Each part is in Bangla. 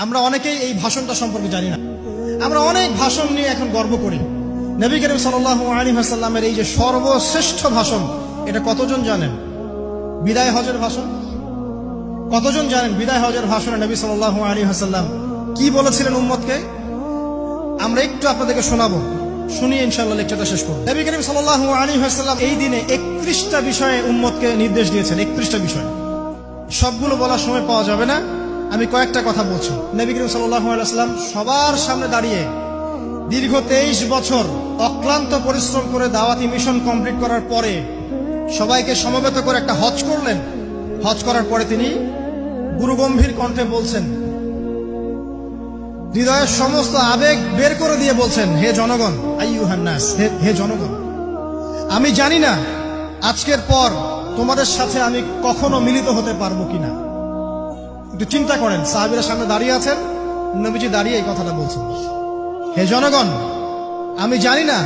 আমরা অনেকেই এই ভাষণটা সম্পর্কে জানি না। আমরা অনেক ভাষণ নিয়ে এখন গর্ব করি। নবী করিম সাল্লাল্লাহু আলাইহি ওয়াসাল্লামের এই যে সর্বশ্রেষ্ঠ ভাষণ, এটা কতজন জানেন? বিদায় হজের ভাষণ। কতজন জানেন বিদায় হজের ভাষণে নবী সাল্লাল্লাহু আলাইহি ওয়াসাল্লাম কি বলেছিলেন উম্মতকে? আমরা একটু আপনাদেরকে শোনাবো, শুনিয়ে ইনশাআল্লাহ লেকচারটা শেষ করব। নবী করিম সাল্লাল্লাহু আলাইহি ওয়াসাল্লাম এই দিনে 31টা বিষয়ে উম্মতকে নির্দেশ দিয়েছেন। 31টা বিষয়, সবগুলো বলার সময় পাওয়া যাবে না, আমি কয়েকটা কথা বলছি। নবী করিম সাল্লাল্লাহু আলাইহি ওয়াসাল্লাম সবার সামনে দাঁড়িয়ে দীর্ঘ 23 বছর অক্লান্ত পরিশ্রম করে দাওয়াতি মিশন কমপ্লিট করার পরে সবাইকে সমবেত করে একটা হজ করলেন। হজ করার পরে তিনি গুরুগম্ভীর কণ্ঠে বলছেন, হৃদয়ের সমস্ত আবেগ বের করে দিয়ে বলছেন, হে জনগণ, আইয়ুহান নাস, হে জনগণ, আমি জানি না আজকের পর তোমাদের সাথে আমি কখনো মিলিত হতে পারবো কিনা। একটু চিন্তা করেন, সাহাবীরা সামনে দাঁড়িয়ে আছেন, নবীজি দাঁড়িয়ে এই কথাটা বলছেন, হে জনগণ, আমি জানি না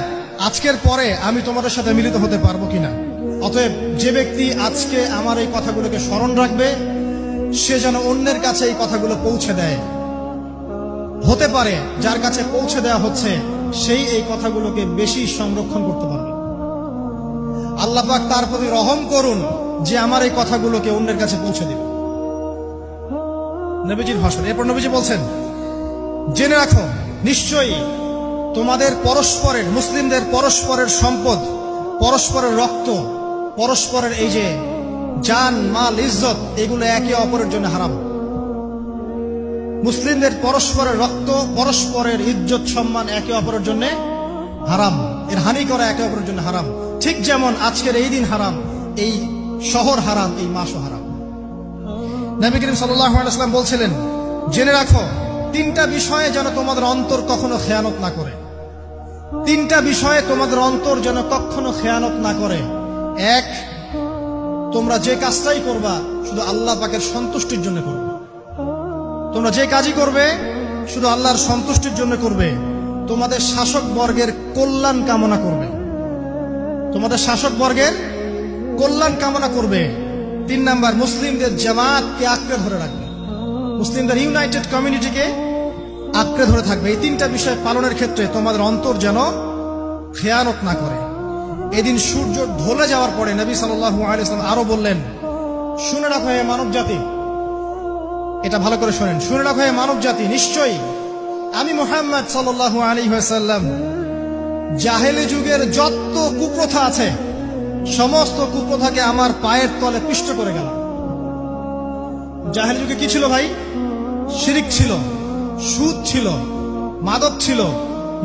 আজকের পরে আমি তোমাদের সাথে মিলিত হতে পারবো কিনা। অতএব যে ব্যক্তি আজকে আমার এই কথাগুলোকে স্মরণ রাখবে, সে যেন অন্যের কাছে এই কথাগুলো পৌঁছে দেয়। হতে পারে যার কাছে পৌঁছে দেওয়া হচ্ছে সেই এই কথাগুলোকে বেশি সংরক্ষণ করতে পারবে। আল্লাহ পাক তার প্রতি রহম করুন যে আমার এই কথাগুলোকে অন্যের কাছে পৌঁছে দেবে। নবীজির ভাষণ। এরপর নবীজি বলছেন, জেনে রাখো নিশ্চয়ই তোমাদের পরস্পরের, মুসলিমদের পরস্পরের সম্পদ, পরস্পরের রক্ত, পরস্পরের এই যে জান, মাল, ইজ্জত, এগুলো একে অপরের জন্য হারাম। মুসলিমদের পরস্পরের রক্ত, পরস্পরের ইজ্জত, সম্মান একে অপরের জন্য হারাম। এর হানি করা একে অপরের জন্য হারাম। ঠিক যেমন আজকের এই দিন হারাম, এই শহর হারাম, এই মাসও হারাম। নবী করিম সাল্লাল্লাহু আলাইহি ওয়াসাল্লাম বলছিলেন, জেনে রাখো 3টা বিষয়ে যেন তোমাদের অন্তর কখনো খেয়ানত না করে। 3টা বিষয়ে তোমাদের অন্তর যেন কখনো খেয়ানত না করে। 1, তোমরা যে কাজটাই করবা শুধু আল্লাহ পাকের সন্তুষ্টির জন্য করবে। তোমরা যে কাজই করবে শুধু আল্লাহর সন্তুষ্টির জন্য করবে। তোমাদের শাসক বর্গের কল্যাণ কামনা করবে। তোমাদের শাসক বর্গের কল্যাণ কামনা করবে। 3 নাম্বার, মুসলিমদের জামাতকে আঁকড়ে ধরে রাখবে। মুসলিমদের ইউনাইটেড কমিউনিটিকে আঁকড়ে ধরে থাকবে। এই 3টা বিষয় পালনের ক্ষেত্রে তোমাদের অন্তর যেন খেয়ানত না করে। এদিন সূর্য ঢলে যাওয়ার পরে নবী সাল্লাল্লাহু আলাইহি ওয়াসাল্লাম আরো বললেন, শুনে রাখো হে মানব জাতি, এটা ভালো করে শোনেন, শুনে রাখো হে মানব জাতি, নিশ্চয়ই আমি মুহাম্মদ সাল্লাল্লাহু আলাইহি ওয়াসাল্লাম জাহেলি যুগের যত কুপ্রথা আছে সমস্ত কুপ্রথাকে আমার পায়ের তলে পিষ্ট করে গেলাম। জাহেলি যুগে কি ছিল ভাই? শিরিক ছিল, সুদ ছিল, মাদক ছিল,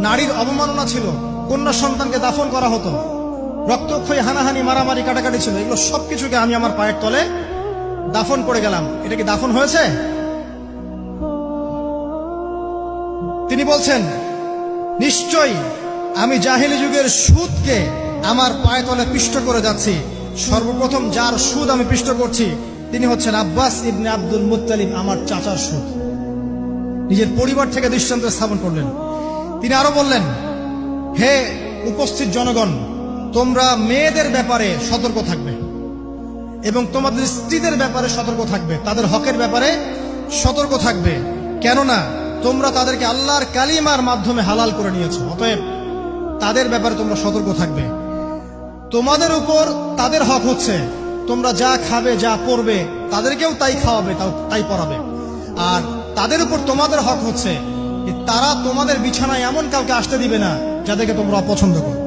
নারীর অবমাননা ছিল, কন্যা সন্তানকে দাফন করা হতো, রক্তক্ষয়ী, হানাহানি, মারামারি, কাটাকাটি ছিল। এগুলো সবকিছুকে আমি আমার পায়ের তলে দাফন করে গেলাম। এটা কি দাফন হয়েছে? তিনি বলছেন, নিশ্চয়ই আমি জাহেলি যুগের সুদকে আমার পায়ের তলে পিষ্ট করে যাচ্ছি। সর্বপ্রথম যার সুদ আমি পিষ্ট করছি তিনি হচ্ছেন আব্বাস ইবনে আব্দুল মুত্তালিব, আমার চাচার সুদ। নিজের পরিবার থেকে দৃষ্টান্ত স্থাপন করলেন। তিনি আরো বললেন, হে উপস্থিত জনগণ, তোমরা মেয়েদের ব্যাপারে সতর্ক থাকবে এবং তোমাদের স্ত্রীদের ব্যাপারে সতর্ক থাকবে, তাদের হকের ব্যাপারে সতর্ক থাকবে, কেননা তোমরা তাদেরকে আল্লাহর কালিমার মাধ্যমে হালাল করে নিয়েছো। অতএব তাদের ব্যাপারে তোমরা সতর্ক থাকবে। তোমাদের উপর তাদের হক হচ্ছে তোমরা যা খাবে, যা পরবে, তাদেরকেও তাই খাওয়াবে, তাই পরাবে। আর তাদের উপর তোমাদের হক হচ্ছে তারা তোমাদের বিছানায় এমন কাউকে আসতে দিবে না যাদেরকে তোমরা অপছন্দ করো।